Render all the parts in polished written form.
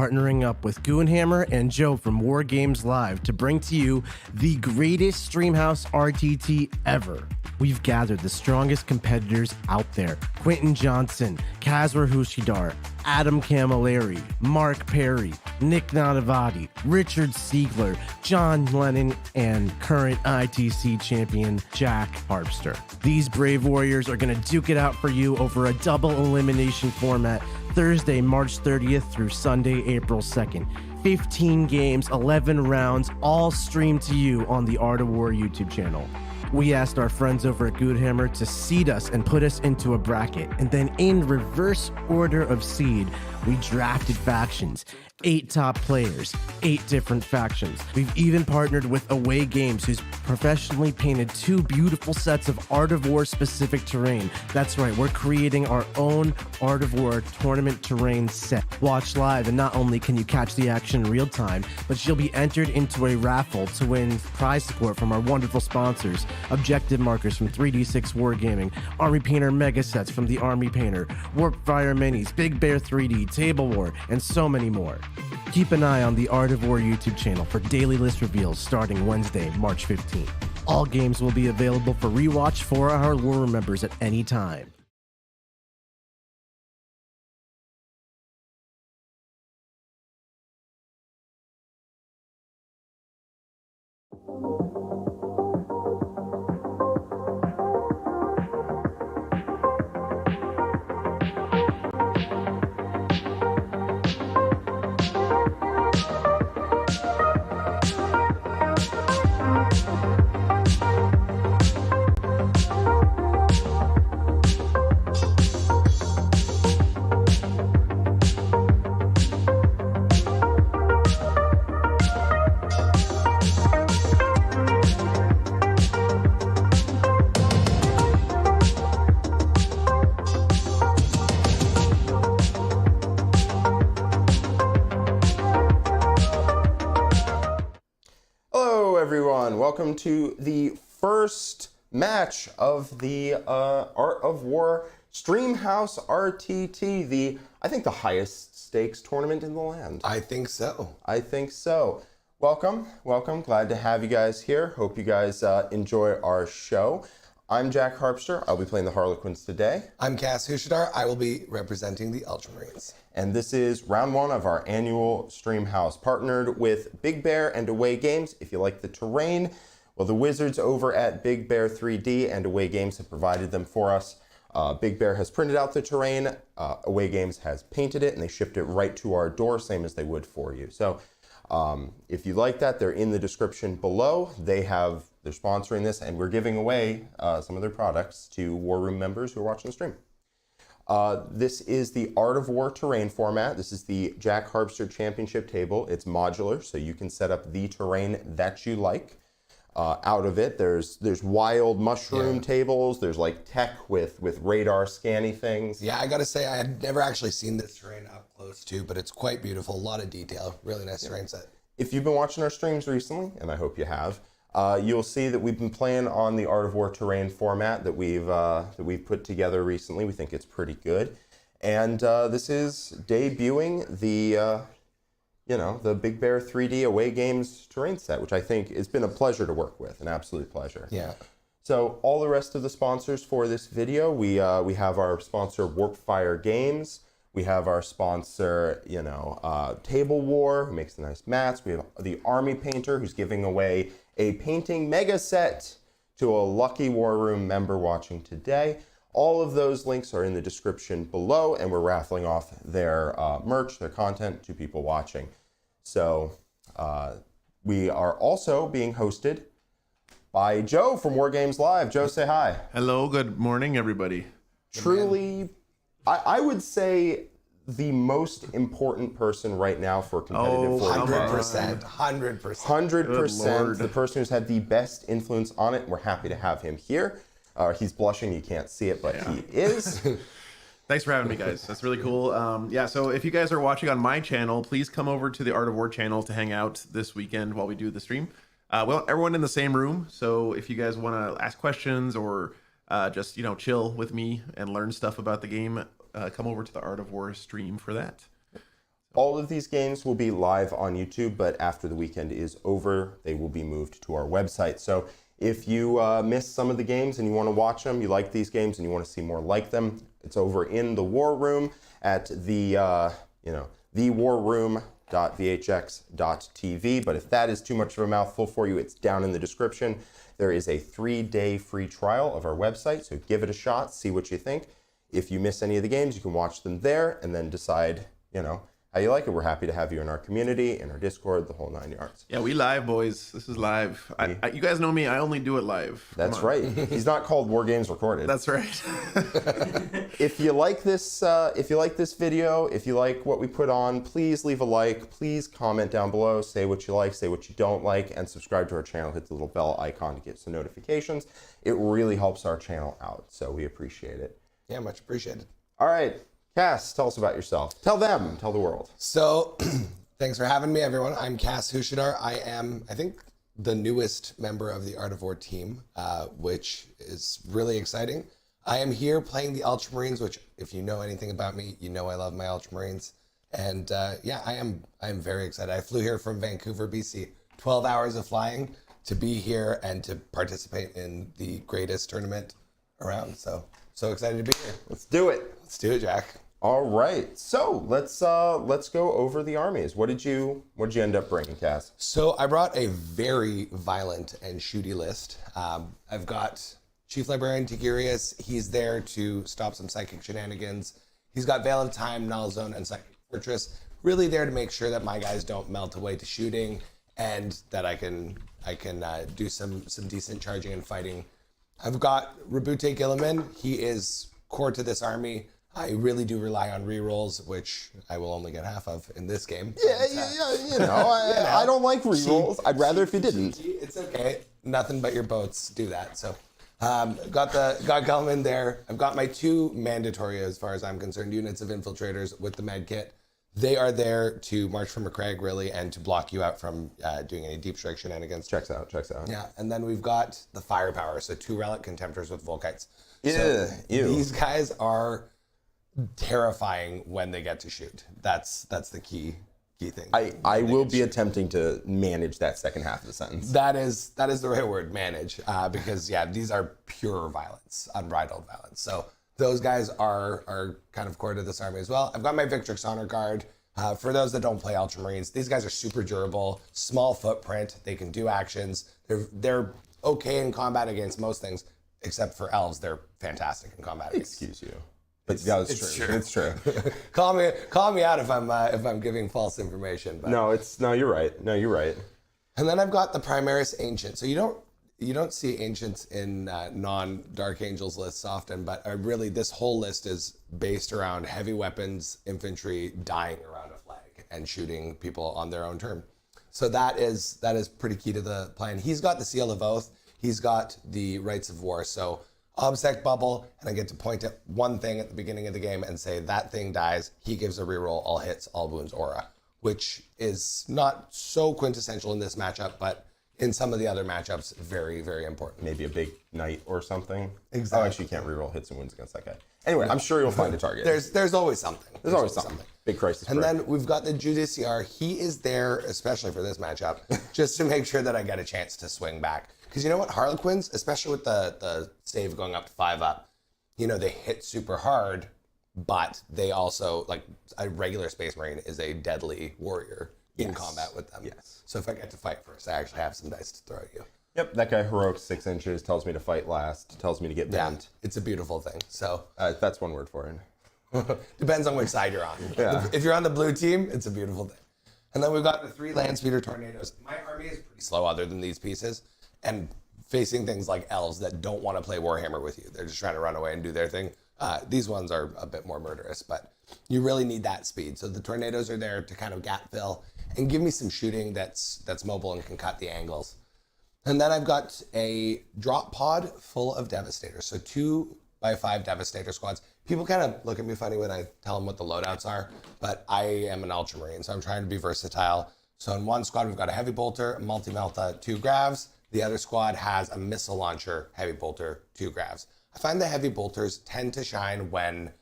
partnering up with Goonhammer and Joe from War Games Live to bring to you the greatest Streamhouse RTT ever. We've gathered the strongest competitors out there. Quentin Johnson, Kazra Hushidar, Adam Camilleri, Mark Perry, Nick Nadavati, Richard Siegler, John Lennon, and current ITC champion Jack Hartpster. These brave warriors are going to duke it out for you over a double elimination format Thursday, March 30th through Sunday, April 2nd. 15 games, 11 rounds, all streamed to you on the Art of War YouTube channel. We asked our friends over at Goonhammer to seed us and put us into a bracket, and then in reverse order of seed, we drafted factions. 8 top players, 8 different factions. We've even partnered with Away Games, who's professionally painted 2 beautiful sets of Art of War specific terrain. That's right, we're creating our own Art of War tournament terrain set. Watch live, and not only can you catch the action in real time, but you'll be entered into a raffle to win prize support from our wonderful sponsors, objective markers from 3D6 Wargaming, Army Painter mega sets from the Army Painter, Warpfire minis, Big Bear 3D, Table War, and so many more. Keep an eye on the Art of War YouTube channel for daily list reveals starting Wednesday, March 15th. All games will be available for rewatch for our War members at any time. Welcome to the first match of the Art of War Streamhouse RTT, I think the highest stakes tournament in the land. I think so. I think so. Welcome. Glad to have you guys here. Hope you guys enjoy our show. I'm Jack Hartpster. I'll be playing the Harlequins today. I'm Cass Hushidar. I will be representing the Ultramarines. And this is round 1 of our annual Streamhouse, partnered with Big Bear and Away Games. If you like the terrain, well, the wizards over at Big Bear 3D and Away Games have provided them for us. Big Bear has printed out the terrain, Away Games has painted it, and they shipped it right to our door, same as they would for you. So if you like that, they're in the description below. They're sponsoring this, and we're giving away some of their products to War Room members who are watching the stream. This is the Art of War terrain format. This is the Jack Hartpster Championship table. It's modular, so you can set up the terrain that you like. Out of it, there's wild mushroom tables. There's like tech with radar scanny things. Yeah, I gotta say, I had never actually seen this terrain up close too, but it's quite beautiful. A lot of detail. Really nice terrain set. If you've been watching our streams recently, and I hope you have, you'll see that we've been playing on the Art of War terrain format that we've put together recently. We think it's pretty good, and this is debuting the Big Bear 3D Away Games terrain set, which I think has been a pleasure to work with, an absolute pleasure. Yeah. So all the rest of the sponsors for this video, we have our sponsor Warpfire Games. We have our sponsor, Table War, who makes the nice mats. We have the Army Painter, who's giving away a painting mega set to a lucky War Room member watching today. All of those links are in the description below, and we're raffling off their merch, their content to people watching. So we are also being hosted by Joe from War Games Live. Joe, say hi. Hello, good morning, everybody. Truly, I would say the most important person right now for competitive Warhammer. 100%. 100%. The person who's had the best influence on it. We're happy to have him here. He's blushing. You can't see it, but he is. Thanks for having me, guys. That's really cool. So if you guys are watching on my channel, please come over to the Art of War channel to hang out this weekend while we do the stream. Well, everyone in the same room. So if you guys want to ask questions or just, chill with me and learn stuff about the game, come over to the Art of War stream for that. All of these games will be live on YouTube, but after the weekend is over, they will be moved to our website. So if you missed some of the games and you want to watch them, you like these games and you want to see more like them, it's over in the War Room at the, thewarroom.vhx.tv. But if that is too much of a mouthful for you, it's down in the description. There is a 3-day free trial of our website, so give it a shot, see what you think. If you miss any of the games, you can watch them there and then decide, how you like it. We're happy to have you in our community, in our Discord, the whole 9 yards. Yeah, we live, boys. This is live. You guys know me. I only do it live. That's right. He's not called War Games Recorded. That's right. If you like this video, if you like what we put on, please leave a like. Please comment down below. Say what you like, say what you don't like, and subscribe to our channel. Hit the little bell icon to get some notifications. It really helps our channel out, so we appreciate it. Yeah, much appreciated. All right. Cass, tell us about yourself. Tell them, tell the world. So, thanks for having me, everyone. I'm Cass Hushadar. I am, I think, the newest member of the Art of War team, which is really exciting. I am here playing the Ultramarines, which, if you know anything about me, you know I love my Ultramarines. And yeah, I am very excited. I flew here from Vancouver, BC, 12 hours of flying to be here and to participate in the greatest tournament around. So excited to be here. Let's do it. Let's do it, Jack. All right. So let's go over the armies. What did you end up bringing, Cass? So I brought a very violent and shooty list. I've got Chief Librarian Tigurius. He's there to stop some psychic shenanigans. He's got Veil of Time, Null Zone, and Psychic Fortress. Really there to make sure that my guys don't melt away to shooting, and that I can do some decent charging and fighting. I've got Rabute Gilliman. He is core to this army. I really do rely on rerolls, which I will only get half of in this game. I don't like rerolls. I'd rather if you didn't. It's okay. Nothing but your boats do that. So, got Gilliman there. I've got my 2 mandatory, as far as I'm concerned, units of infiltrators with the med kit. They are there to march from a crag, really, and to block you out from doing any deep strike shenanigans. Checks out. Yeah, and then we've got the firepower, so 2 Relic Contemptors with Volkites. Yeah, so these guys are terrifying when they get to shoot. That's the key thing. I will be attempting to manage that second half of the sentence. That is the right word, manage, because yeah, these are pure violence, unbridled violence. So those guys are kind of core to this army as well. I've got my Victrix Honor Guard. For those that don't play Ultramarines, these guys are super durable, small footprint. They can do actions. They're okay in combat against most things, except for elves. They're fantastic in combat. Excuse you. But it's true. It's true. Call me out if I'm giving false information. But. No, you're right. And then I've got the Primaris Ancient. So you don't see Ancients in non-Dark Angels lists often, but really this whole list is based around heavy weapons, infantry dying around a flag and shooting people on their own turn. So that is pretty key to the plan. He's got the Seal of Oath. He's got the Rights of War. So Obsec Bubble, and I get to point at one thing at the beginning of the game and say that thing dies. He gives a reroll, all hits, all wounds aura, which is not so quintessential in this matchup, but in some of the other matchups, very, very important. Maybe a big knight or something. Exactly. Oh, actually, you can't reroll hits and wounds against that guy. Anyway, I'm sure you'll find a target. There's always something. There's always something. Big crisis. And then we've got the Judiciar. He is there, especially for this matchup, just to make sure that I get a chance to swing back. Because you know what? Harlequins, especially with the save going up to 5-up, they hit super hard, but they also, like, a regular Space Marine is a deadly warrior in combat with them. Yes. So if I get to fight first, I actually have some dice to throw at you. Yep, that guy heroic 6 inches, tells me to fight last, tells me to get bent. It's a beautiful thing. So that's one word for it. depends on which side you're on. Yeah. If you're on the blue team, it's a beautiful thing. And then we've got the 3 Landspeeder Tornadoes. My army is pretty slow other than these pieces. And facing things like elves that don't want to play Warhammer with you. They're just trying to run away and do their thing. These ones are a bit more murderous, but you really need that speed. So the Tornadoes are there to kind of gap fill and give me some shooting that's mobile and can cut the angles. And then I've got a drop pod full of Devastators. So 2x5 Devastator squads. People kind of look at me funny when I tell them what the loadouts are, but I am an Ultramarine, so I'm trying to be versatile. So in one squad, we've got a Heavy Bolter, a Multi-Melta, 2 Gravs. The other squad has a Missile Launcher, Heavy Bolter, 2 Gravs. I find the Heavy Bolters tend to shine when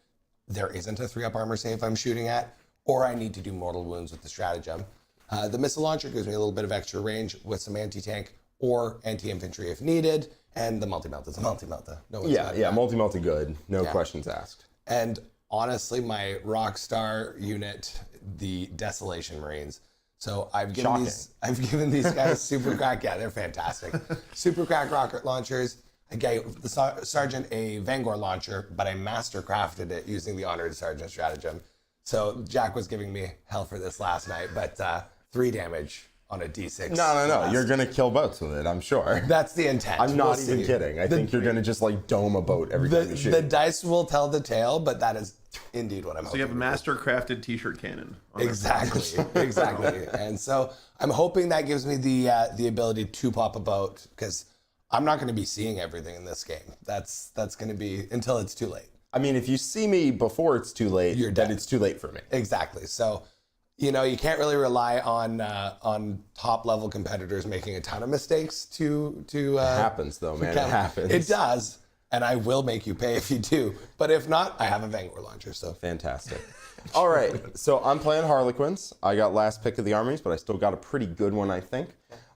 there isn't a 3-up armor save I'm shooting at, or I need to do mortal wounds with the Stratagem. The missile launcher gives me a little bit of extra range with some anti-tank or anti-infantry if needed, and the multi-melt is a multi-melta. No one's got that. Multi-melta good. No questions asked. And honestly, my Rockstar unit, the Desolation Marines. So I've given these guys super crack. Yeah, they're fantastic. Super crack rocket launchers. I gave the sergeant a Vanguard launcher, but I master crafted it using the Honored Sergeant Stratagem. So Jack was giving me hell for this last night, but 3 damage on a D6. No. You're going to kill boats with it, I'm sure. That's the intent. I'm not even kidding. I think you're going to just like dome a boat every time you shoot. The dice will tell the tale, but that is indeed what I'm hoping. So you have a master crafted t-shirt cannon. Exactly. And so I'm hoping that gives me the ability to pop a boat, because I'm not going to be seeing everything in this game. That's going to be until it's too late. I mean, if you see me before it's too late, then it's too late for me. Exactly. So, you can't really rely on top level competitors making a ton of mistakes to it happens though, man. It happens. It does. And I will make you pay if you do. But if not, I have a Vanguard launcher. So fantastic. All right. So I'm playing Harlequins. I got last pick of the armies, but I still got a pretty good one, I think.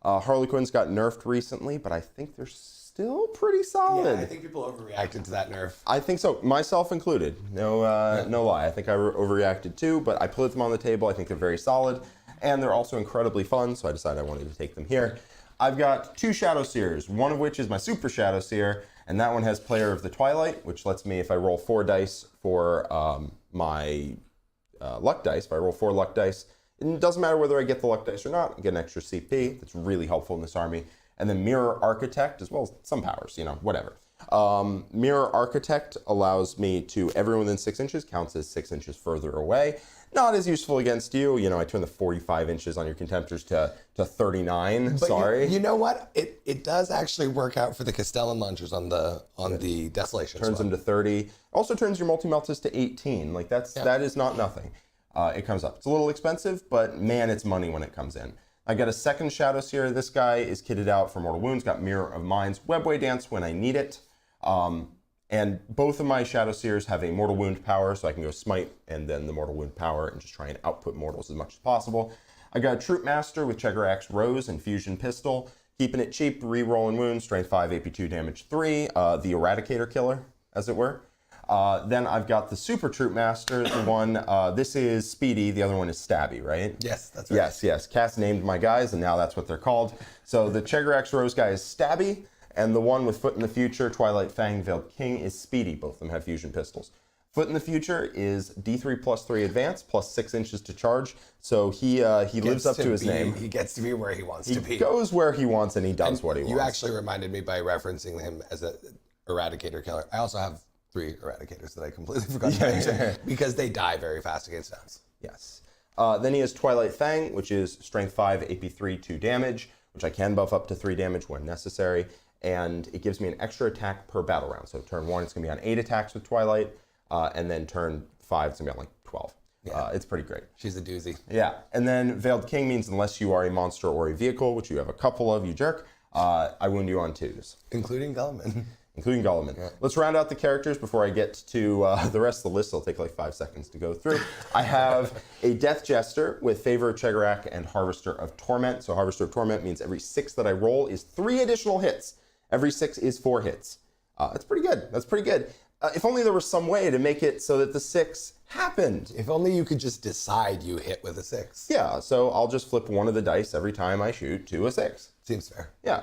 Harlequins got nerfed recently, but I think they're still pretty solid. Yeah, I think people overreacted to that nerf. I think so, myself included. No lie. I think I overreacted too, but I put them on the table. I think they're very solid, and they're also incredibly fun, so I decided I wanted to take them here. I've got 2 Shadowseers, one of which is my Super Shadowseer, and that one has Player of the Twilight, which lets me, if I roll 4 dice for my luck dice, if I roll 4 luck dice, it doesn't matter whether I get the luck dice or not, I get an extra CP. That's really helpful in this army. And then Mirror Architect, as well as some powers, whatever. Mirror Architect allows me to, everyone within 6 inches counts as 6 inches further away. Not as useful against you. I turn the 45 inches on your Contemptors to 39. But Sorry. You know what? It does actually work out for the Castellan launchers on the Desolation. Turns them to 30. Also turns your multi-meltas to 18. That is not nothing. It comes up. It's a little expensive, but man, it's money when it comes in. I got a second Shadowseer. This guy is kitted out for Mortal Wounds, got Mirror of Minds, Webway Dance when I need it. And both of my Shadowseers have a Mortal Wound power, so I can go Smite and then the Mortal Wound power and just try and output mortals as much as possible. I got a Troupe Master with Cegorach's Rose and Fusion Pistol, keeping it cheap, re-rolling wounds, Strength 5, AP2, Damage 3, the Eradicator Killer, as it were. Then I've got the Super Troupe Master, the one, this is Speedy, the other one is Stabby, right? Yes, that's right. Yes. Cass named my guys, and now that's what they're called. So the Cegorach's Rose guy is Stabby, and the one with Foot in the Future, Twilight Fang, Veiled King, is Speedy. Both of them have fusion pistols. Foot in the Future is D3 plus 3 advance, plus 6 inches to charge. So he lives up to his name. He gets to be where he wants to be. He goes where he wants, and he does what he wants. You actually reminded me by referencing him as an Eradicator Killer. I also have 3 Eradicators that I completely forgot to mention because they die very fast against sounds. Yes. Then he has Twilight Fang, which is Strength 5, AP3, 2 damage, which I can buff up to 3 damage when necessary. And it gives me an extra attack per battle round. So turn 1, it's going to be on 8 attacks with Twilight. And then turn 5, it's going to be on 12. Yeah. It's pretty great. She's a doozy. Yeah. And then Veiled King means unless you are a monster or a vehicle, which you have a couple of, you jerk, I wound you on 2s. Including Gulliman. Yeah. Let's round out the characters before I get to the rest of the list. It'll take like 5 seconds to go through. I have a Death Jester with Favor of Cegorach and Harvester of Torment. So Harvester of Torment means every 6 that I roll is 3 additional hits. Every 6 is 4 hits. That's pretty good. If only there was some way to make it so that the 6 happened. If only you could just decide you hit with a 6. Yeah, so I'll just flip one of the dice every time I shoot to a 6. Seems fair. Yeah.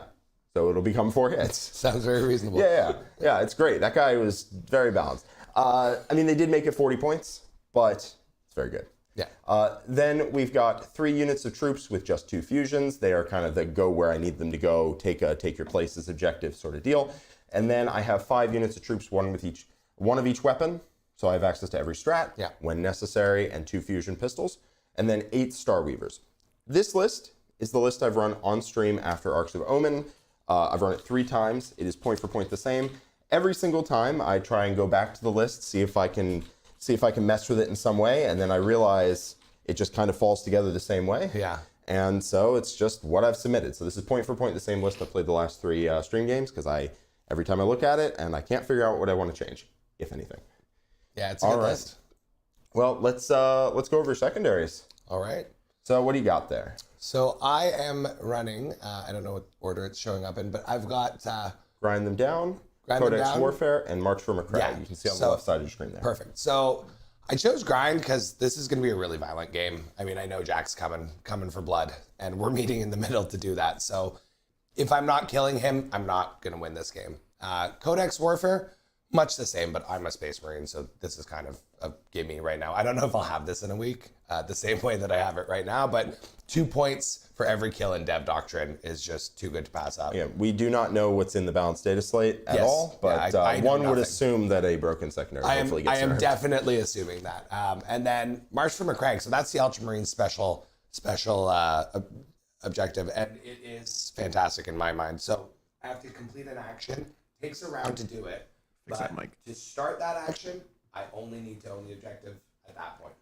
So it'll become 4 hits. Sounds very reasonable. Yeah, it's great. That guy was very balanced. They did make it 40 points, but it's very good. Yeah. Then we've got 3 units of troops with just 2 fusions. They are kind of the go where I need them to go, take your places objective sort of deal. And then I have 5 units of troops, one of each weapon. So I have access to every strat when necessary, and 2 fusion pistols. And then 8 Star Weavers. This list is the list I've run on stream after Arcs of Omen. I've run it 3 times. It is point for point the same. Every single time I try and go back to the list, see if I can mess with it in some way, and then I realize it just kind of falls together the same way. Yeah. And so it's just what I've submitted. So this is point for point the same list I played the last 3 stream games, because every time I look at it and I can't figure out what I want to change, if anything. Yeah, it's a good list. Well, let's go over secondaries. All right. So what do you got there? So I am running, I don't know what order it's showing up in, but I've got... Grind them down, Codex Warfare, and March from a Crowd. You can see on the left side of your screen there. Perfect. So I chose Grind because this is going to be a really violent game. I mean, I know Jack's coming for blood, and we're meeting in the middle to do that. So if I'm not killing him, I'm not going to win this game. Codex Warfare, much the same, but I'm a Space Marine, so this is kind of a gimme right now. I don't know if I'll have this in a week, the same way that I have it right now, but 2 points for every kill in Dev Doctrine is just too good to pass up. Yeah, we do not know what's in the balanced data slate at all, but I one would assume that a broken secondary hopefully gets there. I am definitely assuming that. And then March from a Crag, so that's the Ultramarines special objective, and it is fantastic in my mind. So I have to complete an action, takes a round to do it, but to start that action, I only need to own the objective at that point.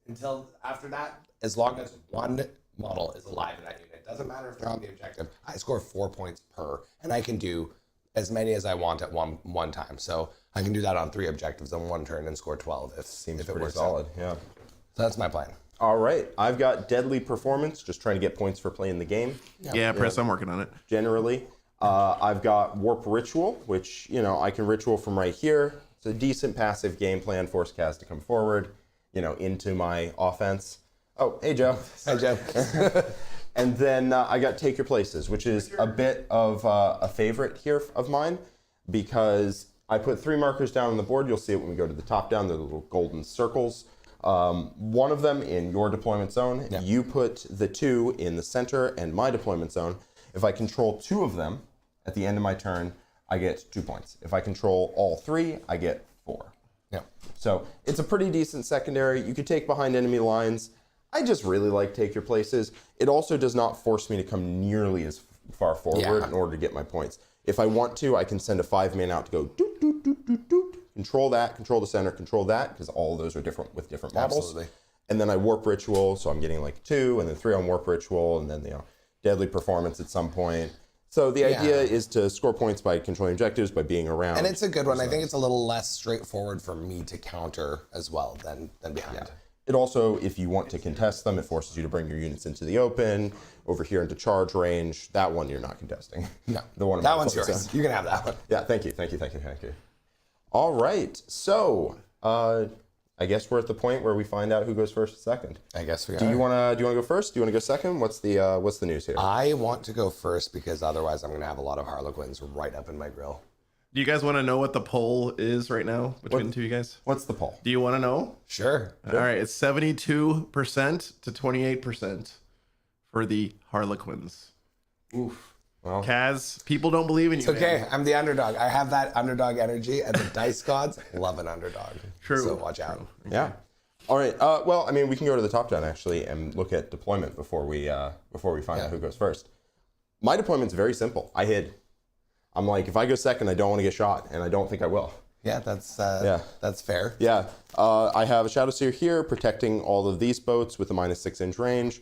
Until after that, as long as one model is alive in that unit, doesn't matter if they're on the objective, I score 4 points per, and I can do as many as I want at one time. So I can do that on 3 objectives on one turn and score 12 if it works solid. out. Yeah. So that's my plan. All right, I've got Deadly Performance, just trying to get points for playing the game. Yeah, Press, I'm working on it. Generally. I've got Warp Ritual, which, I can ritual from right here. It's a decent passive game plan, force cast to come forward, into my offense. Oh, hey, Joe. Hey, Joe. And then I got Take Your Places, which is a bit of a favorite here of mine, because I put 3 markers down on the board. You'll see it when we go to the top down, the little golden circles. One of them in your deployment zone. Yeah. You put the 2 in the center and my deployment zone. If I control 2 of them at the end of my turn, I get 2 points. If I control all 3, I get 4. Yeah. So it's a pretty decent secondary. You could take behind enemy lines. I just really like Take Your Places. It also does not force me to come nearly as far forward in order to get my points. If I want to, I can send a 5-man out to go doot, doot, doot, doot, doot. Control that, control the center, control that, because all of those are different with different models. Absolutely. And then I Warp Ritual, so I'm getting like 2, and then 3 on Warp Ritual, and then Deadly Performance at some point. So the idea is to score points by controlling objectives, by being around. And it's a good one. I think it's a little less straightforward for me to counter as well than behind. Yeah. It also, if you want to contest them, it forces you to bring your units into the open, over here into charge range. That one you're not contesting. No, the one that one's yours. You can have that one. Yeah, thank you. All right, so I guess we're at the point where we find out who goes first and second. I guess we are. Do you wanna go first? Do you wanna go second? What's the news here? I want to go first because otherwise I'm gonna have a lot of Harlequins right up in my grill. Do you guys want to know what the poll is right now between the two of you guys? What's the poll? Do you want to know? Sure. All right, it's 72% to 28% for the Harlequins. Oof. Well, Kaz, people don't believe in you. It's okay. Man. I'm the underdog. I have that underdog energy, and the dice gods love an underdog. True. So watch out. Yeah. All right. Well, I mean, we can go to the top down actually and look at deployment before we find out who goes first. My deployment's very simple. I hid. I'm like, if I go second, I don't want to get shot, and I don't think I will. Yeah, that's fair. Yeah. I have a Shadowseer here protecting all of these boats with a -6-inch range.